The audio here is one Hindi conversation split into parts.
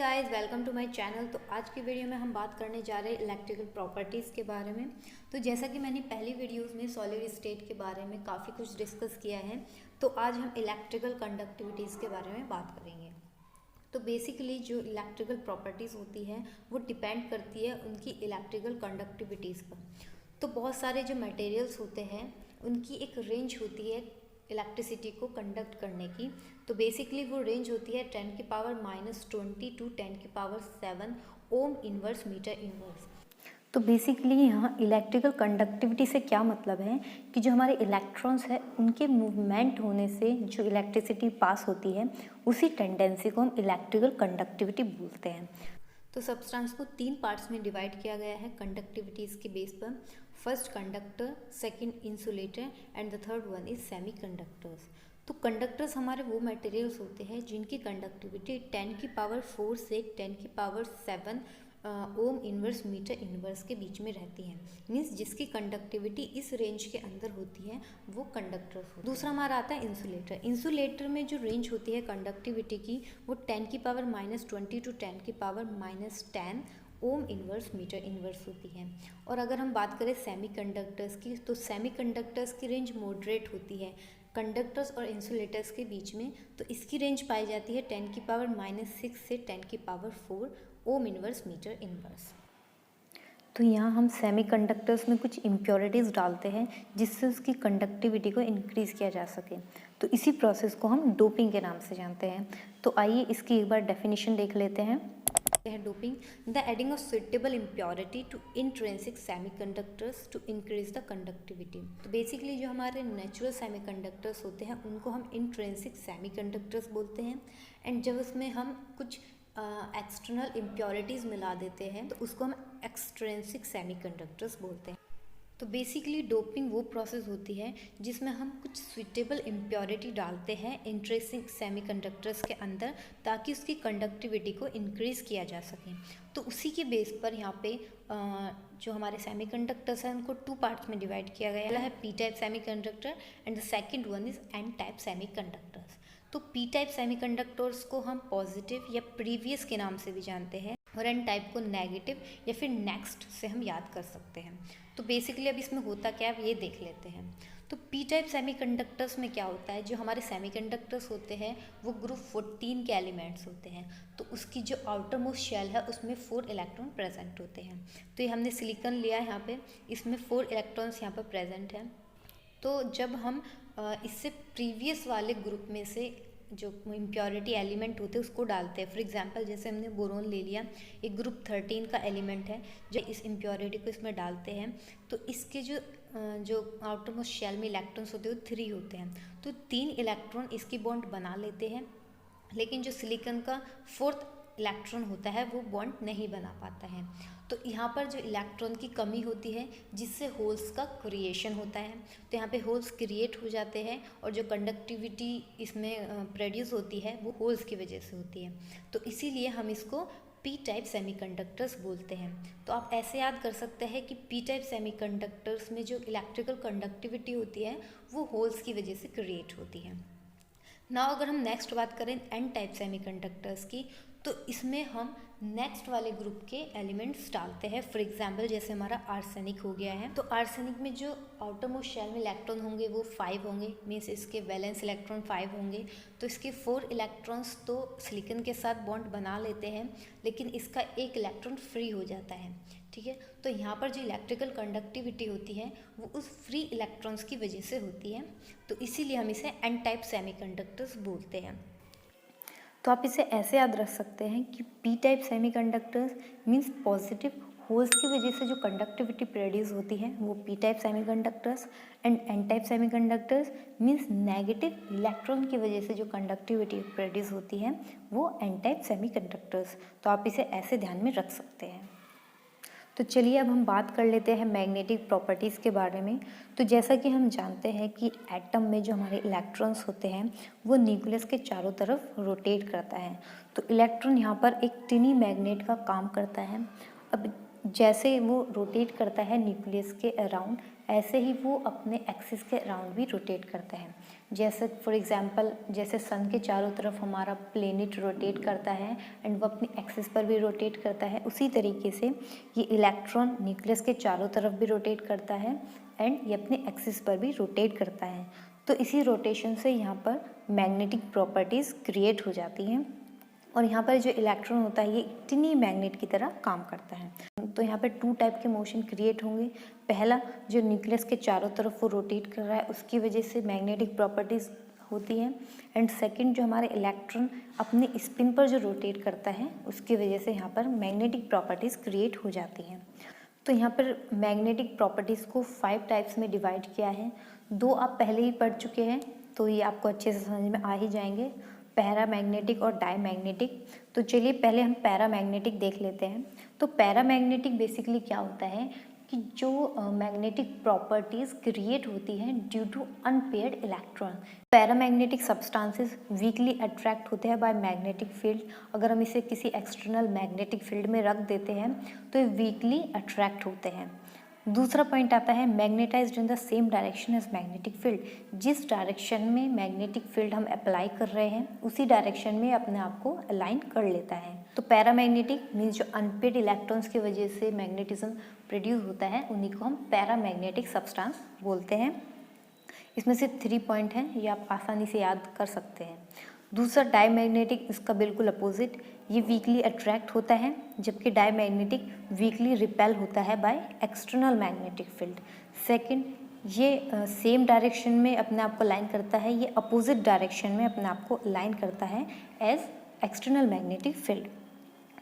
Guys, welcome to my channel. तो आज की वीडियो में हम बात करने जा रहे हैं इलेक्ट्रिकल प्रॉपर्टीज़ के बारे में। तो जैसा कि मैंने पहली वीडियोस में सॉलिड स्टेट के बारे में काफ़ी कुछ डिस्कस किया है, तो आज हम इलेक्ट्रिकल कंडक्टिविटीज़ के बारे में बात करेंगे। तो बेसिकली जो इलेक्ट्रिकल प्रॉपर्टीज़ होती है वो डिपेंड करती है उनकी इलेक्ट्रिकल कंडक्टिविटीज़ पर। तो बहुत सारे जो मटेरियल्स होते हैं उनकी एक रेंज होती है इलेक्ट्रिसिटी को कंडक्ट करने की। तो बेसिकली वो रेंज होती है 10⁻⁻20 to 10⁻7 ohm inverse metre inverse. तो बेसिकली यहाँ इलेक्ट्रिकल कंडक्टिविटी से क्या मतलब है कि जो हमारे इलेक्ट्रॉन्स है उनके मूवमेंट होने से जो इलेक्ट्रिसिटी पास होती है उसी टेंडेंसी को हम इलेक्ट्रिकल कंडक्टिविटी बोलते हैं। तो सब्सटेंस को 3 पार्ट्स में डिवाइड किया गया है कंडक्टिविटीज़ के बेस पर। First conductor, second insulator and the third one is semiconductors. तो कंडक्टर्स हमारे वो मटेरियल्स होते हैं जिनकी कंडक्टिविटी 10⁻4 से 10⁻7 ओम इनवर्स मीटर इनवर्स के बीच में रहती है। मीन्स जिसकी कंडक्टिविटी इस रेंज के अंदर होती है वो कंडक्टर्स होते हैं। दूसरा हमारा आता है इंसुलेटर। इंसुलेटर में जो रेंज होती है कंडक्टिविटी की वो 10⁻⁻20 to 10⁻⁻10 ohm inverse metre inverse होती है। और अगर हम बात करें सेमीकंडक्टर्स की, तो सेमीकंडक्टर्स की रेंज मॉडरेट होती है कंडक्टर्स और इंसुलेटर्स के बीच में। तो इसकी रेंज पाई जाती है 10⁻⁻6 से 10⁻4 ओम इनवर्स मीटर इनवर्स। तो यहाँ हम सेमीकंडक्टर्स में कुछ इम्प्योरिटीज़ डालते हैं जिससे उसकी कंडक्टिविटी को इंक्रीज़ किया जा सके। तो इसी प्रोसेस को हम डोपिंग के नाम से जानते हैं। तो आइए इसकी एक बार डेफिनेशन देख लेते हैं। Doping, the adding of suitable impurity to intrinsic semiconductors to increase the conductivity. तो बेसिकली जो हमारे नेचुरल सेमीकंडक्टर्स होते हैं उनको हम इंट्रिंसिक सेमीकंडक्टर्स बोलते हैं। एंड जब उसमें हम कुछ एक्सटर्नल इम्प्योरिटीज़ मिला देते हैं तो उसको हम एक्सट्रिंसिक सेमीकंडक्टर्स बोलते हैं। तो बेसिकली डोपिंग वो प्रोसेस होती है जिसमें हम कुछ सुइटेबल इम्प्योरिटी डालते हैं इंट्रिंसिक सेमीकंडक्टर्स के अंदर ताकि उसकी कंडक्टिविटी को इंक्रीज़ किया जा सके। तो उसी के बेस पर यहाँ पे जो हमारे सेमीकंडक्टर्स हैं उनको 2 पार्ट्स में डिवाइड किया गया है, P type semiconductor and the second one is an type semiconductors. तो पी टाइप सेमीकंडक्टर्स को हम पॉजिटिव या प्रीवियस के नाम से भी जानते हैं और एन टाइप को नेगेटिव या फिर नेक्स्ट से हम याद कर सकते हैं। तो बेसिकली अब इसमें होता क्या है ये देख लेते हैं। तो पी टाइप सेमीकंडक्टर्स में क्या होता है, जो हमारे सेमीकंडक्टर्स होते हैं वो ग्रुप 14 के एलिमेंट्स होते हैं। तो उसकी जो आउटर मोस्ट शेल है उसमें 4 इलेक्ट्रॉन प्रेजेंट होते हैं। तो ये हमने सिलिकॉन लिया है यहाँ पे, इसमें 4 इलेक्ट्रॉन्स यहाँ पर प्रेजेंट हैं। तो जब हम इससे प्रीवियस वाले ग्रुप में से जो इम्प्योरिटी एलिमेंट होते हैं उसको डालते हैं, फॉर एग्जांपल जैसे हमने बोरोन ले लिया, एक ग्रुप 13 का एलिमेंट है, जो इस इम्प्योरिटी को इसमें डालते हैं तो इसके जो आउटर मोस्ट शेल में इलेक्ट्रॉन्स होते हैं वो 3 होते हैं। तो 3 इलेक्ट्रॉन इसकी बॉन्ड बना लेते हैं, लेकिन जो सिलिकॉन का 4th इलेक्ट्रॉन होता है वो बॉन्ड नहीं बना पाता है। तो यहाँ पर जो इलेक्ट्रॉन की कमी होती है जिससे होल्स का क्रिएशन होता है। तो यहाँ पे होल्स क्रिएट हो जाते हैं और जो कंडक्टिविटी इसमें प्रोड्यूस होती है वो होल्स की वजह से होती है। तो इसीलिए हम इसको पी टाइप सेमीकंडक्टर्स बोलते हैं। तो आप ऐसे याद कर सकते हैं कि पी टाइप सेमीकंडक्टर्स में जो इलेक्ट्रिकल कंडक्टिविटी होती है वो होल्स की वजह से क्रिएट होती है। नाउ अगर हम नेक्स्ट बात करें एन टाइप सेमीकंडक्टर्स की, तो इसमें हम नेक्स्ट वाले ग्रुप के एलिमेंट्स डालते हैं। फॉर एग्जांपल जैसे हमारा आर्सेनिक हो गया है, तो आर्सेनिक में जो आउटर मोस्ट शेल में इलेक्ट्रॉन होंगे वो 5 होंगे, मीन्स इसके वैलेंस इलेक्ट्रॉन 5 होंगे। तो इसके 4 इलेक्ट्रॉन्स तो सिलिकॉन के साथ बॉन्ड बना लेते हैं, लेकिन इसका एक इलेक्ट्रॉन फ्री हो जाता है। ठीक है, तो यहाँ पर जो इलेक्ट्रिकल कंडक्टिविटी होती है वो उस फ्री इलेक्ट्रॉन्स की वजह से होती है। तो इसीलिए हम इसे एन टाइप सेमीकंडक्टर्स बोलते हैं। तो आप इसे ऐसे याद रख सकते हैं कि P type semiconductors means positive holes की वजह से जो कंडक्टिविटी प्रोड्यूस होती है वो P type semiconductors, and N type semiconductors means negative electron की वजह से जो कंडक्टिविटी प्रोड्यूस होती है वो एन टाइप सेमीकंडक्टर्स। तो आप इसे ऐसे ध्यान में रख सकते हैं। तो चलिए अब हम बात कर लेते हैं मैग्नेटिक प्रॉपर्टीज़ के बारे में। तो जैसा कि हम जानते हैं कि एटम में जो हमारे इलेक्ट्रॉन्स होते हैं वो न्यूक्लियस के चारों तरफ रोटेट करता है। तो इलेक्ट्रॉन यहाँ पर एक टिनी मैग्नेट का काम करता है। अब जैसे वो रोटेट करता है न्यूक्लियस के अराउंड, ऐसे ही वो अपने एक्सिस के अराउंड भी रोटेट करता है। जैसे फॉर एग्जांपल जैसे सन के चारों तरफ हमारा प्लेनेट रोटेट करता है एंड वो अपनी एक्सिस पर भी रोटेट करता है, उसी तरीके से ये इलेक्ट्रॉन न्यूक्लियस के चारों तरफ भी रोटेट करता है एंड ये अपने एक्सिस पर भी रोटेट करता है। तो इसी रोटेशन से यहाँ पर मैग्नेटिक प्रॉपर्टीज़ क्रिएट हो जाती हैं और यहाँ पर जो इलेक्ट्रॉन होता है ये टिनी मैग्नेट की तरह काम करता है। तो यहाँ पर 2 टाइप के मोशन क्रिएट होंगे। पहला जो न्यूक्लियस के चारों तरफ वो रोटेट कर रहा है उसकी वजह से मैग्नेटिक प्रॉपर्टीज़ होती हैं एंड सेकंड जो हमारे इलेक्ट्रॉन अपने स्पिन पर जो रोटेट करता है उसकी वजह से यहाँ पर मैग्नेटिक प्रॉपर्टीज़ क्रिएट हो जाती हैं। तो यहाँ पर मैग्नेटिक प्रॉपर्टीज़ को 5 टाइप्स में डिवाइड किया है। 2 आप पहले ही पढ़ चुके हैं तो ये आपको अच्छे से समझ में आ ही जाएंगे, पैरामैग्नेटिक और डायमैग्नेटिक। तो चलिए पहले हम पैरामैग्नेटिक देख लेते हैं। तो पैरामैग्नेटिक बेसिकली क्या होता है कि जो मैग्नेटिक प्रॉपर्टीज़ क्रिएट होती हैं due to unpaired electron. Paramagnetic substances weakly attract होते हैं बाय मैग्नेटिक फील्ड। अगर हम इसे किसी एक्सटर्नल मैग्नेटिक फील्ड में रख देते हैं तो ये वीकली अट्रैक्ट होते हैं। दूसरा पॉइंट आता है magnetized in the same direction as magnetic field. जिस डायरेक्शन में मैग्नेटिक फील्ड हम अप्लाई कर रहे हैं उसी डायरेक्शन में अपने आप को अलाइन कर लेता है। तो पैरामैग्नेटिक मीन्स जो अनपेड इलेक्ट्रॉन्स की वजह से मैग्नेटिज्म प्रोड्यूस होता है उन्हीं को हम पैरामैग्नेटिक सब्सटेंस बोलते हैं। इसमें से 3 पॉइंट हैं, ये आप आसानी से याद कर सकते हैं। दूसरा डायमैग्नेटिक, इसका बिल्कुल अपोजिट, ये वीकली अट्रैक्ट होता है जबकि डायमैग्नेटिक वीकली रिपेल होता है by external magnetic field. Second, ये सेम डायरेक्शन में अपने आप को लाइन करता है, ये अपोजिट डायरेक्शन में अपने आप को लाइन करता है as external magnetic field.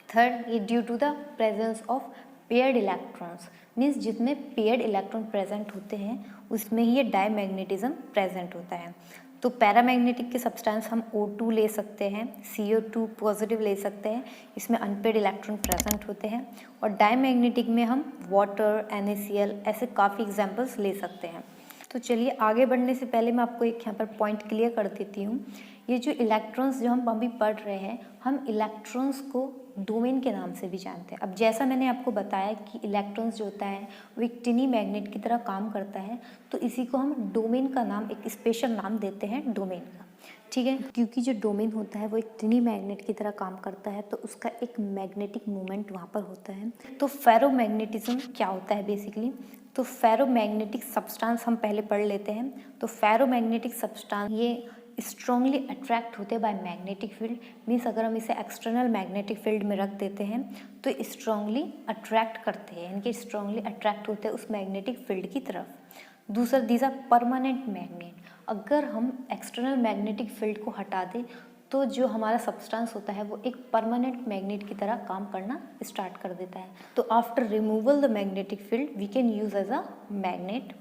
Third, ये due to the presence of paired electrons, means जिसमें पेयर्ड इलेक्ट्रॉन प्रेजेंट होते हैं उसमें ही ये डायमैग्नेटिज्म प्रेजेंट होता है। तो पैरामैग्नेटिक के सब्सटेंस हम O2 ले सकते हैं, CO2 पॉजिटिव ले सकते हैं, इसमें अनपेड इलेक्ट्रॉन प्रेजेंट होते हैं। और डायमैग्नेटिक में हम वाटर, NaCl ऐसे काफ़ी एग्जांपल्स ले सकते हैं। तो चलिए आगे बढ़ने से पहले मैं आपको एक यहाँ पर पॉइंट क्लियर कर देती हूँ। ये जो इलेक्ट्रॉन्स जो हम अभी पढ़ रहे हैं, हम इलेक्ट्रॉन्स को डोमेन के नाम से भी जानते हैं। अब जैसा मैंने आपको बताया कि इलेक्ट्रॉन्स जो होता है वो एक टिनी मैग्नेट की तरह काम करता है, तो इसी को हम डोमेन का नाम, एक स्पेशल नाम देते हैं डोमेन का, ठीक है। क्योंकि जो डोमेन होता है वो एक टिनी मैग्नेट की तरह काम करता है तो उसका एक मैग्नेटिक मोमेंट वहाँ पर होता है। तो फेरोमैग्नेटिज्म क्या होता है बेसिकली, तो फेरोमैग्नेटिक सब्सटेंस हम पहले पढ़ लेते हैं। तो फेरोमैग्नेटिक सब्सटेंस ये स्ट्रांगली अट्रैक्ट होते हैं बाय मैग्नेटिक फील्ड, मीन्स अगर हम इसे एक्सटर्नल मैग्नेटिक फील्ड में रख देते हैं तो स्ट्रांगली अट्रैक्ट करते हैं, यानी कि स्ट्रांगली अट्रैक्ट होते हैं उस मैग्नेटिक फील्ड की तरफ। दूसरा, दीज आर परमानेंट मैग्नेट। अगर हम एक्सटर्नल मैग्नेटिक फील्ड को हटा दें तो जो हमारा सब्सटेंस होता है वो एक परमानेंट मैग्नेट की तरह काम करना स्टार्ट कर देता है। तो after removal the magnetic field we can use as a magnet,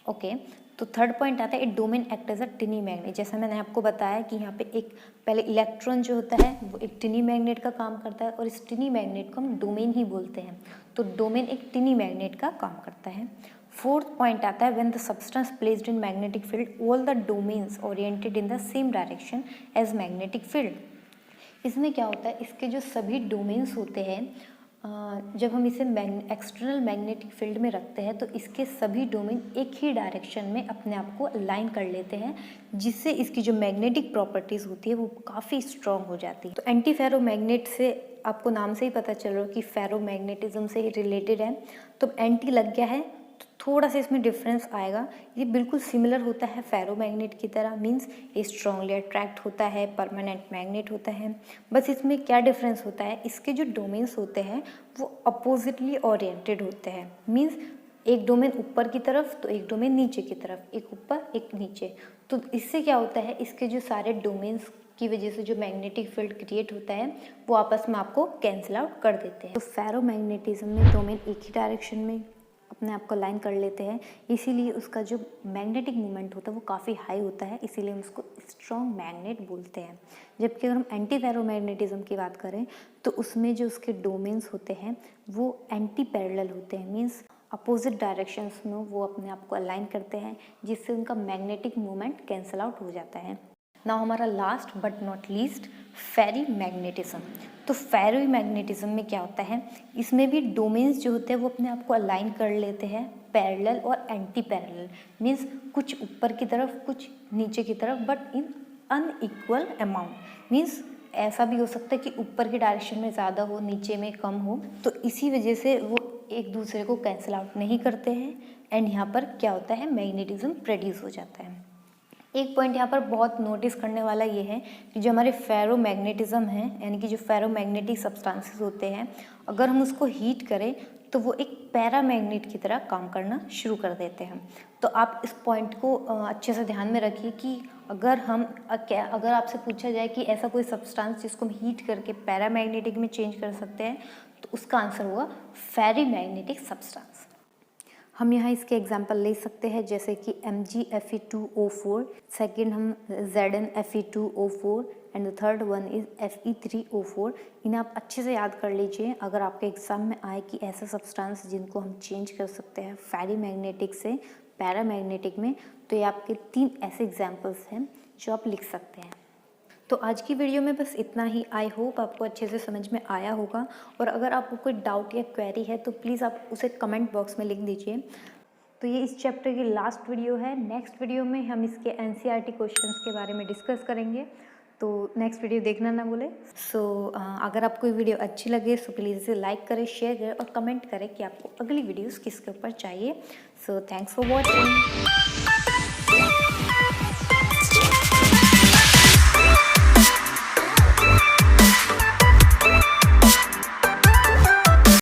okay. तो थर्ड पॉइंट आता है, a domain act as a tiny magnet. जैसा मैंने आपको बताया कि यहाँ पे एक पहले इलेक्ट्रॉन जो होता है वो एक टिनी मैग्नेट का काम करता है और इस टिनी मैग्नेट को हम डोमेन ही बोलते हैं। तो डोमेन एक टिनी मैग्नेट का काम करता है। फोर्थ पॉइंट आता है, when the substance placed in magnetic field all the domains oriented in the same direction as magnetic field. इसमें क्या होता है, इसके जो सभी डोमेन्स होते हैं जब हम इसे एक्सटर्नल मैग्नेटिक फील्ड में रखते हैं तो इसके सभी डोमेन एक ही डायरेक्शन में अपने आप को अलाइन कर लेते हैं, जिससे इसकी जो मैग्नेटिक प्रॉपर्टीज़ होती है वो काफ़ी स्ट्रॉन्ग हो जाती है। तो एंटी फेरोमैग्नेट से आपको नाम से ही पता चल रहा है कि फेरोमैग्नेटिज्म से रिलेटेड है। तो एंटी लग गया है तो थोड़ा सा इसमें डिफरेंस आएगा। ये बिल्कुल सिमिलर होता है फेरोमैग्नेट की तरह, मींस ये स्ट्रांगली अट्रैक्ट होता है, परमानेंट मैग्नेट होता है। बस इसमें क्या डिफरेंस होता है, इसके जो डोमेन्स होते हैं वो अपोजिटली ओरिएंटेड होते हैं, मींस एक डोमेन ऊपर की तरफ तो एक डोमेन नीचे की तरफ, एक ऊपर एक नीचे। तो इससे क्या होता है, इसके जो सारे डोमेन्स की वजह से जो मैग्नेटिक फील्ड क्रिएट होता है वो आपस में आपको कैंसिल आउट कर देते हैं। तो फेरोमैग्नेटिज्म में डोमेन एक ही डायरेक्शन में अपने आप को लाइन कर लेते हैं, इसीलिए उसका जो मैग्नेटिक मोमेंट होता है वो काफ़ी हाई होता है, इसीलिए हम उसको स्ट्रॉन्ग मैग्नेट बोलते हैं। जबकि अगर हम एंटी फेरोमैग्नेटिज्म की बात करें तो उसमें जो उसके डोमेन्स होते हैं वो एंटी पैरेलल होते हैं, मीन्स अपोजिट डायरेक्शंस में वो अपने आप को अलाइन करते हैं, जिससे उनका मैग्नेटिक मोमेंट कैंसिल आउट हो जाता है। नाउ हमारा लास्ट बट नॉट लीस्ट फेरीमैग्नेटिज्म। तो फेरोमैग्नेटिज्म में क्या होता है, इसमें भी डोमेन्स जो होते हैं वो अपने आप को अलाइन कर लेते हैं, पैरेलल और एंटी पैरेलल, मीन्स कुछ ऊपर की तरफ कुछ नीचे की तरफ, but in unequal amount. Means ऐसा भी हो सकता है कि ऊपर की डायरेक्शन में ज़्यादा हो, नीचे में कम हो, तो इसी वजह से वो एक दूसरे को कैंसिल आउट नहीं करते हैं एंड यहाँ पर क्या होता है, मैग्नेटिज्म प्रोड्यूस हो जाता है। एक पॉइंट यहाँ पर बहुत नोटिस करने वाला ये है कि जो हमारे फेरोमैग्नेटिज्म है, यानी कि जो फेरोमैग्नेटिक सब्सटेंसेस होते हैं, अगर हम उसको हीट करें तो वो एक पैरामैग्नेट की तरह काम करना शुरू कर देते हैं। तो आप इस पॉइंट को अच्छे से ध्यान में रखिए कि अगर आपसे पूछा जाए कि ऐसा कोई सब्सटेंस जिसको हम हीट करके पैरामैग्नेटिक में चेंज कर सकते हैं, तो उसका आंसर होगा फेरीमैग्नेटिक सब्सटेंस। हम यहाँ इसके एग्जांपल ले सकते हैं, जैसे कि MgFe2O4, सेकेंड हम ZnFe2O4 and the third one is Fe3O4। इन्हें आप अच्छे से याद कर लीजिए अगर आपके एग्जाम में आए कि ऐसे सब्सटेंस जिनको हम चेंज कर सकते हैं फेरीमैग्नेटिक से पैरामैग्नेटिक में, तो ये आपके 3 ऐसे एग्जाम्पल्स हैं जो आप लिख सकते हैं। तो आज की वीडियो में बस इतना ही। आई होप आपको अच्छे से समझ में आया होगा, और अगर आपको कोई डाउट या क्वेरी है तो प्लीज़ आप उसे कमेंट बॉक्स में लिख दीजिए। तो ये इस चैप्टर की लास्ट वीडियो है। नेक्स्ट वीडियो में हम इसके NCERT क्वेश्चंस के बारे में डिस्कस करेंगे, तो नेक्स्ट वीडियो देखना ना भूलें। अगर आपको ये वीडियो अच्छी लगे तो प्लीज़ इसे लाइक करें, शेयर करें और कमेंट करें कि आपको अगली वीडियोज़ किसके ऊपर चाहिए। So thanks for watching.